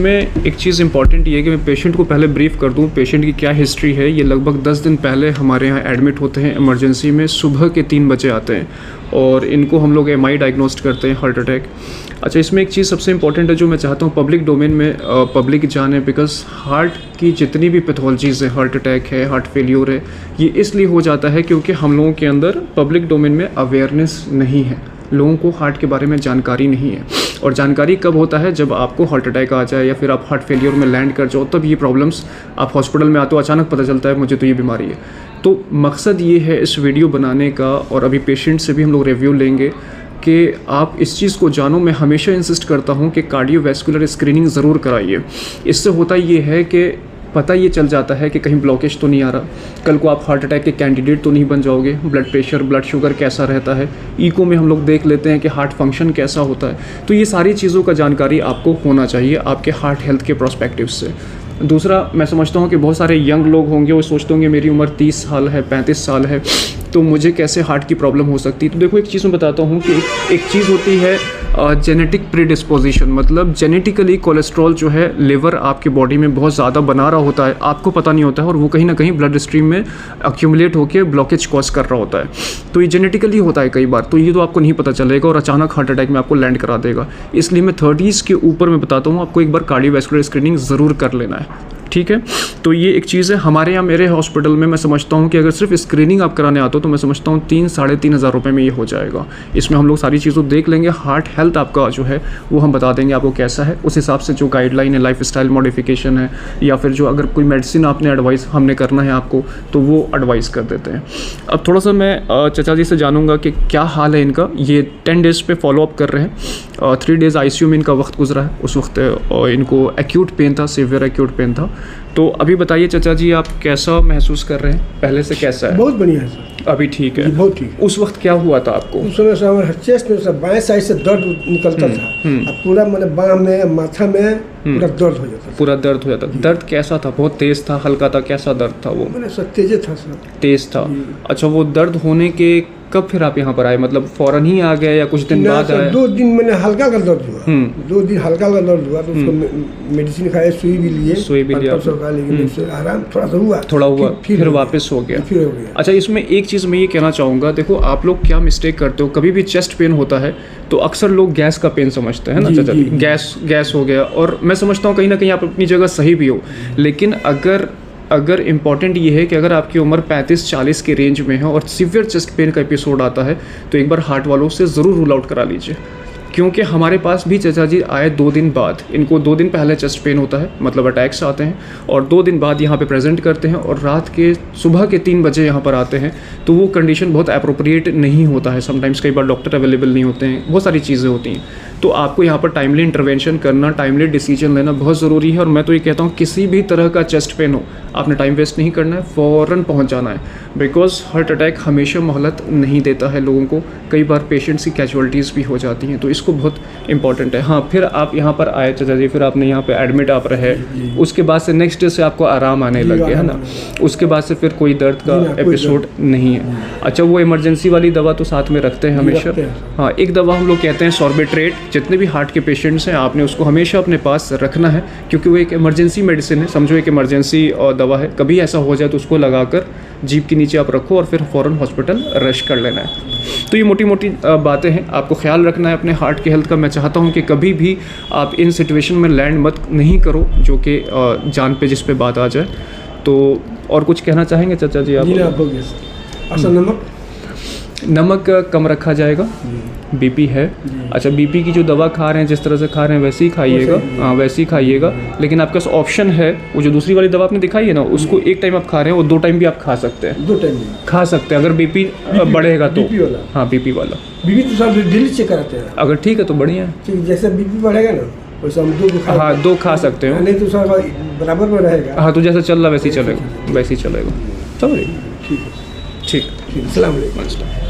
इसमें एक चीज़ इंपॉर्टेंट ये है कि मैं पेशेंट को पहले ब्रीफ कर दूं पेशेंट की क्या हिस्ट्री है। ये लगभग 10 दिन पहले हमारे यहाँ एडमिट होते हैं इमरजेंसी में, सुबह के 3 बजे आते हैं और इनको हम लोग MI डायग्नोस्ट करते हैं हार्ट अटैक। अच्छा, इसमें एक चीज़ सबसे इंपॉर्टेंट है जो मैं चाहता हूँ पब्लिक डोमेन में पब्लिक जाने, बिकॉज हार्ट की जितनी भी पैथोलॉजीज़ है, हार्ट अटैक है, हार्ट फेल्योर है, ये इसलिए हो जाता है क्योंकि हम लोगों के अंदर पब्लिक डोमेन में अवेयरनेस नहीं है, लोगों को हार्ट के बारे में जानकारी नहीं है। और जानकारी कब होता है, जब आपको हार्ट अटैक आ जाए या फिर आप हार्ट फेलियर में लैंड कर जाओ, तब ये प्रॉब्लम्स आप हॉस्पिटल में आते हो, अचानक पता चलता है मुझे तो ये बीमारी है। तो मकसद ये है इस वीडियो बनाने का, और अभी पेशेंट से भी हम लोग रिव्यू लेंगे कि आप इस चीज़ को जानो। मैं हमेशा इंसिस्ट करता हूँ कि कार्डियोवैस्कुलर स्क्रीनिंग ज़रूर कराइए। इससे होता ये है कि पता ये चल जाता है कि कहीं ब्लॉकेज तो नहीं आ रहा, कल को आप हार्ट अटैक के कैंडिडेट तो नहीं बन जाओगे, ब्लड प्रेशर, ब्लड शुगर कैसा रहता है, ईको में हम लोग देख लेते हैं कि हार्ट फंक्शन कैसा होता है। तो ये सारी चीज़ों का जानकारी आपको होना चाहिए आपके हार्ट हेल्थ के प्रोस्पेक्टिव से। दूसरा, मैं समझता हूँ कि बहुत सारे यंग लोग होंगे, वो सोचते होंगे मेरी उम्र 30 साल है, 35 साल है, तो मुझे कैसे हार्ट की प्रॉब्लम हो सकती है। तो देखो, एक चीज़ मैं बताता हूँ कि एक चीज़ होती है जेनेटिक प्रीडिस्पोजिशन, मतलब जेनेटिकली कोलेस्ट्रॉल जो है लिवर आपकी बॉडी में बहुत ज़्यादा बना रहा होता है, आपको पता नहीं होता है, और वो कहीं ना कहीं ब्लड स्ट्रीम में अक्यूमुलेट होकर ब्लॉकेज कॉज कर रहा होता है। तो ये जेनेटिकली होता है कई बार, तो ये तो आपको नहीं पता चलेगा और अचानक हार्ट अटैक में आपको लैंड करा देगा। इसलिए मैं 30s के ऊपर मैं बताता हूँ आपको एक बार कार्डियोवैस्कुलर स्क्रीनिंग ज़रूर कर लेना है, ठीक है। तो ये एक चीज़ है। हमारे यहाँ मेरे हॉस्पिटल में मैं समझता हूँ कि अगर सिर्फ स्क्रीनिंग आप कराने आते हो तो मैं समझता हूँ 3-3.5 हज़ार रुपये में ये हो जाएगा। इसमें हम लोग सारी चीज़ों देख लेंगे, हार्ट हेल्थ आपका जो है वो हम बता देंगे आपको कैसा है, उस हिसाब से जो गाइडलाइन है, लाइफ स्टाइल मॉडिफिकेशन है, या फिर जो अगर कोई मेडिसिन आपने एडवाइस हमने करना है आपको, तो वो एडवाइस कर देते हैं। अब थोड़ा सा मैं चाचा जी से जानूँगा कि क्या हाल है इनका। ये 10 डेज़ पे फॉलोअप कर रहे हैं, 3 डेज़ ICU में इनका वक्त गुजरा है। उस वक्त इनको एक्यूट पेन था, सीवियर एक्यूट पेन था। तो अभी बताइए चाचा जी, आप कैसा महसूस कर रहे हैं, पहले से कैसा है? बहुत बढ़िया है सर, अभी ठीक है? बहुत ठीक। उस वक्त क्या हुआ था आपको? उस समय से हमारे चेस्ट में सब बाएं साइड से दर्द निकलता था, अब पूरा मैंने बाह में, माथा में पूरा दर्द हो जाता था। पूरा दर्द हो जाता? दर्द कैसा था, बहुत तेज था, हल्का था, कैसा दर्द था वो? मैंने सब तेज था सर। तेज था। अच्छा, वो दर्द होने के कब फिर आप यहाँ पर आए, मतलब फौरन ही आ गए या कुछ दिन बाद आए? 2 दिन मैंने हल्का का दर्द हुआ, 2 दिन हल्का का दर्द हुआ, तो उसको मेडिसिन खाए, सुई भी लिए, लेकिन आराम थोड़ा हुआ, फिर वापस हो गया। अच्छा, इसमें एक चीज़ मैं ये कहना चाहूँगा, देखो आप लोग क्या मिस्टेक करते हो, कभी भी चेस्ट पेन होता है तो अक्सर लोग गैस का पेन समझते हैं ना चाचा जी, गैस हो गया। और मैं समझता हूँ कहीं ना कहीं आप अपनी जगह सही भी हो, लेकिन अगर इम्पॉर्टेंट ये है कि अगर आपकी उम्र 35-40 के रेंज में है और सीवियर चेस्ट पेन का एपिसोड आता है, तो एक बार हार्ट वालों से ज़रूर रूल आउट करा लीजिए। क्योंकि हमारे पास भी चाचा जी आए 2 दिन बाद, इनको 2 दिन पहले चेस्ट पेन होता है, मतलब अटैक्स आते हैं, और 2 दिन बाद यहाँ पे प्रेजेंट करते हैं और सुबह के 3 बजे यहाँ पर आते हैं। तो वो कंडीशन बहुत अप्रोप्रिएट नहीं होता है, समटाइम्स कई बार डॉक्टर अवेलेबल नहीं होते हैं, बहुत सारी चीज़ें होती हैं। तो आपको यहाँ पर टाइमली इंटरवेंशन करना, टाइमली डिसीजन लेना बहुत ज़रूरी है। और मैं तो ये कहता हूँ किसी भी तरह का चेस्ट पेन हो, आपने टाइम वेस्ट नहीं करना है, फ़ौरन पहुँच जाना है, बिकॉज हार्ट अटैक हमेशा मोहलत नहीं देता है लोगों को, कई बार पेशेंट्स की कैजुअलिटीज़ भी हो जाती हैं, तो इसको बहुत इंपॉर्टेंट है। हाँ, फिर आप यहाँ पर आए चाचा जी, फिर आपने यहाँ पे एडमिट आप रहे, उसके बाद से नेक्स्ट डे से आपको आराम आने लग गया है ना, उसके बाद से फिर कोई दर्द का एपिसोड नहीं है। अच्छा, वो इमरजेंसी वाली दवा तो साथ में रखते हैं हमेशा? हाँ, एक दवा हम लोग कहते हैं सॉर्बिट्रेट, जितने भी हार्ट के पेशेंट्स हैं आपने उसको हमेशा अपने पास रखना है, क्योंकि वो एक इमरजेंसी मेडिसिन है, समझो एक इमरजेंसी दवा है। कभी ऐसा हो जाए तो उसको लगाकर जीप के नीचे आप रखो और फिर फ़ौरन हॉस्पिटल रश कर लेना है। तो ये मोटी मोटी बातें हैं, आपको ख्याल रखना है अपने हार्ट की हेल्थ का। मैं चाहता हूँ कि कभी भी आप इन सिचुएशन में लैंड मत नहीं करो जो कि जान पे जिस पे बात आ जाए। तो और कुछ कहना चाहेंगे चाचा जी आप? अच्छा, नमक कम रखा जाएगा, बीपी है। अच्छा, बीपी की जो दवा खा रहे हैं, जिस तरह से खा रहे हैं वैसे ही खाइएगा, हाँ वैसे ही खाइएगा। लेकिन आपके पास ऑप्शन है, वो जो दूसरी वाली दवा आपने दिखाई है ना, उसको एक टाइम आप खा रहे हैं, वो 2 टाइम भी आप खा सकते हैं, 2 टाइम खा सकते हैं अगर बीपी बढ़ेगा तो। हाँ, बीपी वाला, बीपी तो सब डेली चेक कराते हैं, अगर ठीक है तो बढ़िया है। जैसे बीपी बढ़ेगा ना वैसे हम 2 खा, हाँ 2 खा सकते हो, नहीं तो सब बराबर में रहेगा। हाँ, तो जैसा चल रहा वैसे ही चलेगा, वैसे ही चलेगा। चलो ठीक, ठीक, अस्सलाम वालेकुम।